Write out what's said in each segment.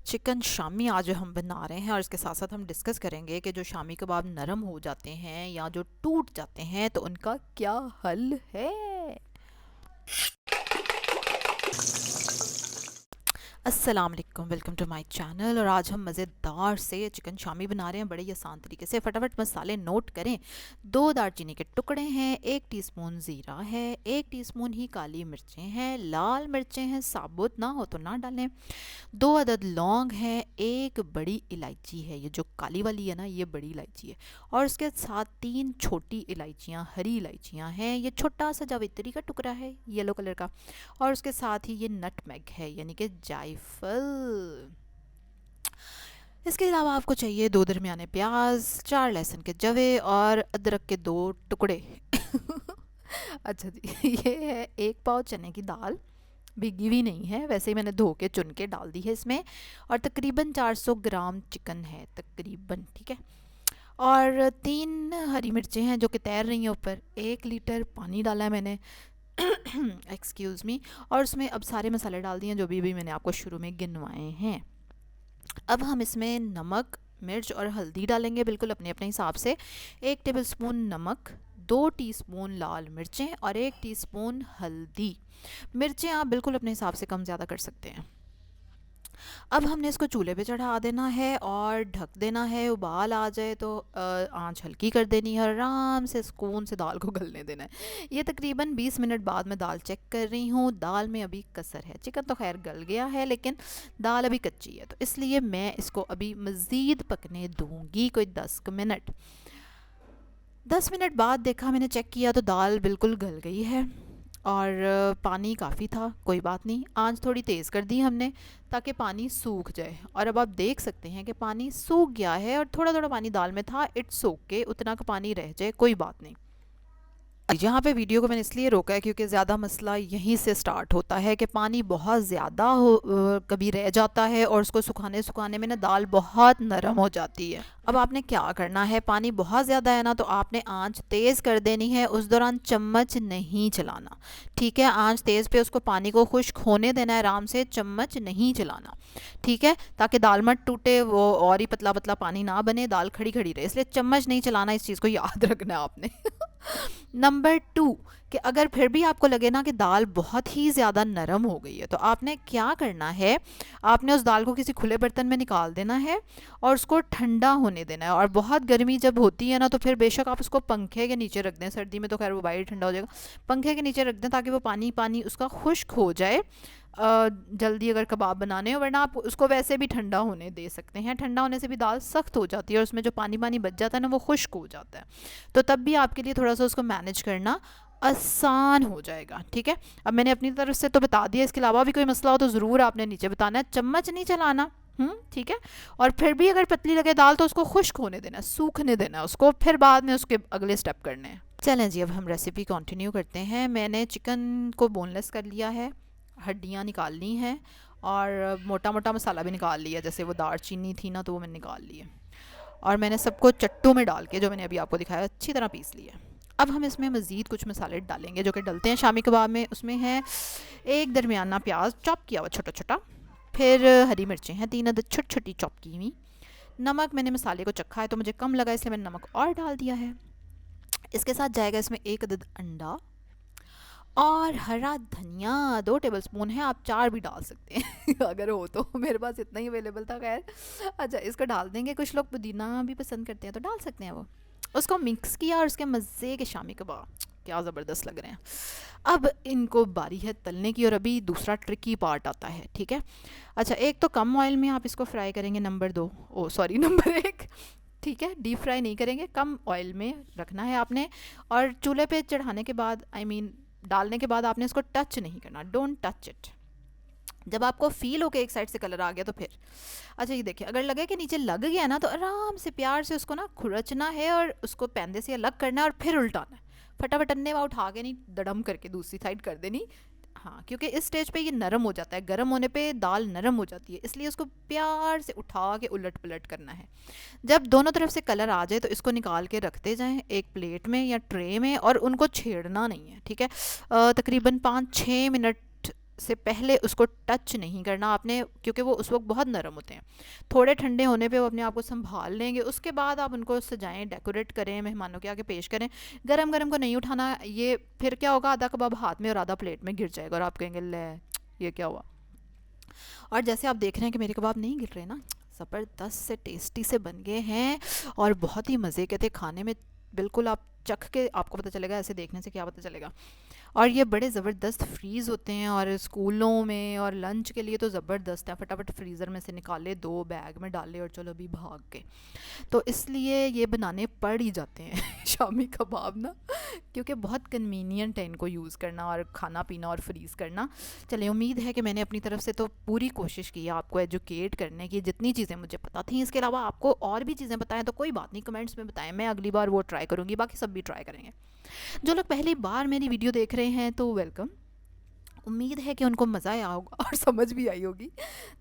Chicken Shami आज हम बना रहे हैं और इसके साथ साथ हम डिस्कस करेंगे कि जो शामी कबाब नरम हो जाते हैं या जो टूट जाते हैं तो उनका क्या हल है। अस्सलाम वालेकुम, वेलकम टू माय चैनल। और आज हम मज़ेदार से चिकन शामी बना रहे हैं बड़े ही आसान तरीके से। फटाफट मसाले नोट करें। 2 दालचीनी के टुकड़े हैं, 1 टीस्पून ज़ीरा है, 1 टीस्पून ही काली मिर्चें हैं, लाल मिर्चें हैं, साबुत ना हो तो ना डालें, 2 अदद लौंग हैं, 1 बड़ी इलायची है, ये जो काली वाली है ना ये बड़ी इलायची है, और उसके साथ 3 छोटी इलायचियाँ हरी इलायचियाँ हैं, ये छोटा सा जावित्री का टुकड़ा है येलो कलर का, और उसके साथ ही ये नटमेग है यानी कि जायफल। इसके अलावा आपको चाहिए 2 दरमियाने प्याज, 4 लहसुन के जवे और अदरक के 2 टुकड़े। अच्छा जी, ये है 1 पाव चने की दाल, भीगी हुई नहीं है, वैसे ही मैंने धो के चुन के डाल दी है इसमें, और तकरीबन 400 ग्राम चिकन है तकरीबन, ठीक है। और 3 हरी मिर्चें हैं जो कि तैर रही हैं ऊपर, 1 लीटर पानी डाला है मैंने, एक्सक्यूज़ मी, और उसमें अब सारे मसाले डाल दिए हैं जो भी मैंने आपको शुरू में गिनवाए हैं। अब हम इसमें नमक, मिर्च और हल्दी डालेंगे बिल्कुल अपने अपने हिसाब से। 1 टेबलस्पून नमक, 2 टीस्पून लाल मिर्चें और 1 टीस्पून हल्दी। मिर्चें आप बिल्कुल अपने हिसाब से कम ज़्यादा कर सकते हैं। अब हमने इसको चूल्हे पे चढ़ा देना है और ढक देना है। उबाल आ जाए तो आंच हल्की कर देनी है और आराम से सुकून से दाल को गलने देना है। ये तकरीबन 20 मिनट बाद मैं दाल चेक कर रही हूँ, दाल में अभी कसर है। चिकन तो खैर गल गया है लेकिन दाल अभी कच्ची है, तो इसलिए मैं इसको अभी मज़ीद पकने दूँगी कोई 10 मिनट। 10 मिनट बाद देखा, मैंने चेक किया तो दाल बिल्कुल गल गई है और पानी काफ़ी था। कोई बात नहीं, आंच थोड़ी तेज़ कर दी हमने ताकि पानी सूख जाए, और अब आप देख सकते हैं कि पानी सूख गया है और थोड़ा थोड़ा पानी दाल में था। इट्स ओके, उतना का पानी रह जाए कोई बात नहीं। यहाँ पे वीडियो को मैंने इसलिए रोका है क्योंकि ज़्यादा मसला यहीं से स्टार्ट होता है कि पानी बहुत ज़्यादा कभी रह जाता है और उसको सुखाने सुखाने में ना दाल बहुत नरम हो जाती है। अब आपने क्या करना है, पानी बहुत ज़्यादा है ना तो आपने आंच तेज़ कर देनी है, उस दौरान चम्मच नहीं चलाना, ठीक है। आंच तेज़ पे उसको पानी को खुश्क होने देना है आराम से, चम्मच नहीं चलाना, ठीक है, ताकि दाल मत टूटे, वो और ही पतला पतला पानी ना बने, दाल खड़ी खड़ी रहे, इसलिए चम्मच नहीं चलाना। इस चीज़ को याद रखना है आपने। नंबर 2, कि अगर फिर भी आपको लगे ना कि दाल बहुत ही ज़्यादा नरम हो गई है तो आपने क्या करना है, आपने उस दाल को किसी खुले बर्तन में निकाल देना है और उसको ठंडा होने देना है। और बहुत गर्मी जब होती है ना तो फिर बेशक आप उसको पंखे के नीचे रख दें, सर्दी में तो खैर वो बाहर ठंडा हो जाएगा, पंखे के नीचे रख दें ताकि वो पानी पानी उसका खुश्क हो जाए जल्दी अगर कबाब बनाने हो, वरना आप उसको वैसे भी ठंडा होने दे सकते हैं। ठंडा होने से भी दाल सख्त हो जाती है और उसमें जो पानी पानी बच जाता है ना वो खुश्क हो जाता है, तो तब भी आपके लिए थोड़ा सा उसको मैनेज करना आसान हो जाएगा, ठीक है। अब मैंने अपनी तरफ से तो बता दिया, इसके अलावा भी कोई मसला हो तो ज़रूर आपने नीचे बताना है, चम्मच नहीं चलाना, ठीक है। और फिर भी अगर पतली लगे दाल तो उसको खुश्क होने देना, सूखने देना उसको, फिर बाद में उसके अगले स्टेप करने हैं। चलें जी, अब हम रेसिपी कंटिन्यू करते हैं। मैंने चिकन को बोनलेस कर लिया है, हड्डियाँ निकाल ली हैं और मोटा मोटा मसाला भी निकाल लिया, जैसे वो दालचीनी थी ना तो वो मैंने निकाल ली है, और मैंने सबको चट्टू में डाल के जो मैंने अभी आपको दिखाया अच्छी तरह पीस लिया है। अब हम इसमें मज़ीद कुछ मसाले डालेंगे जो कि डलते हैं शामी कबाब में। उसमें है 1 दरमियाना प्याज चॉप किया हुआ छोटा छोटा, फिर हरी मिर्चें हैं 3 अदद छोटी छोटी चॉप की हुई, नमक मैंने मसाले को चखा है तो मुझे कम लगा इसलिए मैंने नमक और डाल दिया है। इसके साथ जाएगा इसमें 1 अदद अंडा और हरा धनिया 2 टेबलस्पून है, आप 4 भी डाल सकते हैं अगर हो तो, मेरे पास इतना ही अवेलेबल था खैर। अच्छा, इसको डाल देंगे, कुछ लोग पुदीना भी पसंद करते हैं तो डाल सकते हैं वो। उसको मिक्स किया और उसके मज़े के शामी कबाब क्या ज़बरदस्त लग रहे हैं। अब इनको बारी है तलने की और अभी दूसरा ट्रिकी पार्ट आता है, ठीक है। अच्छा, एक तो कम ऑयल में आप इसको फ्राई करेंगे, नंबर 1, ठीक है, डीप फ्राई नहीं करेंगे, कम ऑयल में रखना है आपने। और चूल्हे पे चढ़ाने के बाद डालने के बाद आपने इसको टच नहीं करना, डोंट टच इट। जब आपको फील हो के एक साइड से कलर आ गया तो फिर, अच्छा ये देखिए, अगर लगे कि नीचे लग गया ना तो आराम से प्यार से उसको ना खुरचना है और उसको पैंदे से अलग करना है और फिर उल्टाना है। फटाफट अन्ने वहाँ उठा के नहीं, दड़म करके दूसरी साइड कर देनी। हाँ, क्योंकि इस स्टेज पे ये नरम हो जाता है, गर्म होने पे दाल नरम हो जाती है, इसलिए उसको प्यार से उठा के उलट पलट करना है। जब दोनों तरफ से कलर आ जाए तो इसको निकाल के रखते जाएं एक प्लेट में या ट्रे में, और उनको छेड़ना नहीं है, ठीक है। तकरीबन 5-6 मिनट से पहले उसको टच नहीं करना आपने, क्योंकि वो उस वक्त बहुत नरम होते हैं। थोड़े ठंडे होने पे वो अपने आप को संभाल लेंगे, उसके बाद आप उनको सजाएं, डेकोरेट करें, मेहमानों के आगे पेश करें। गरम गरम को नहीं उठाना, ये फिर क्या होगा, आधा कबाब हाथ में और आधा प्लेट में गिर जाएगा और आप कहेंगे ले ये क्या हुआ। और जैसे आप देख रहे हैं कि मेरे कबाब नहीं गिर रहे ना, ज़बरदस्त से टेस्टी से बन गए हैं और बहुत ही मज़े के थे खाने में। बिल्कुल आप चख के आपको पता चलेगा, ऐसे देखने से क्या पता चलेगा। और ये बड़े ज़बरदस्त फ्रीज़ होते हैं और स्कूलों में और लंच के लिए तो ज़बरदस्त है। फटाफट फ्रीज़र में से निकाले, 2 बैग में डाले और चलो अभी भाग के। तो इसलिए ये बनाने पड़ ही जाते हैं शामी कबाब ना, क्योंकि बहुत कन्वीनियंट है इनको यूज़ करना और खाना पीना और फ्रीज़ करना। चलिए, उम्मीद है कि मैंने अपनी तरफ से तो पूरी कोशिश की है आपको एजुकेट करने की, जितनी चीज़ें मुझे पता थी। इसके अलावा आपको और भी चीज़ें बताएं तो कोई बात नहीं, कमेंट्स में बताएं, मैं अगली बार वो ट्राई करूँगी, बाकी सब भी ट्राई करेंगे। जो लोग पहली बार मेरी वीडियो देख रहे हैं तो वेलकम, उम्मीद है कि उनको मज़ा आया होगा और समझ भी आई होगी।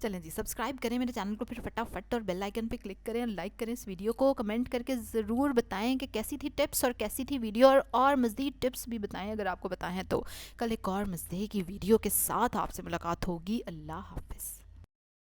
चलें जी, सब्सक्राइब करें मेरे चैनल को फिर फटाफट और बेल आइकन पे क्लिक करें और लाइक करें इस वीडियो को। कमेंट करके ज़रूर बताएं कि कैसी थी टिप्स और कैसी थी वीडियो, और मज़ीद टिप्स भी बताएं अगर आपको बताएं तो। कल एक और मज़े की वीडियो के साथ आपसे मुलाकात होगी। अल्लाह हाफ़िज़।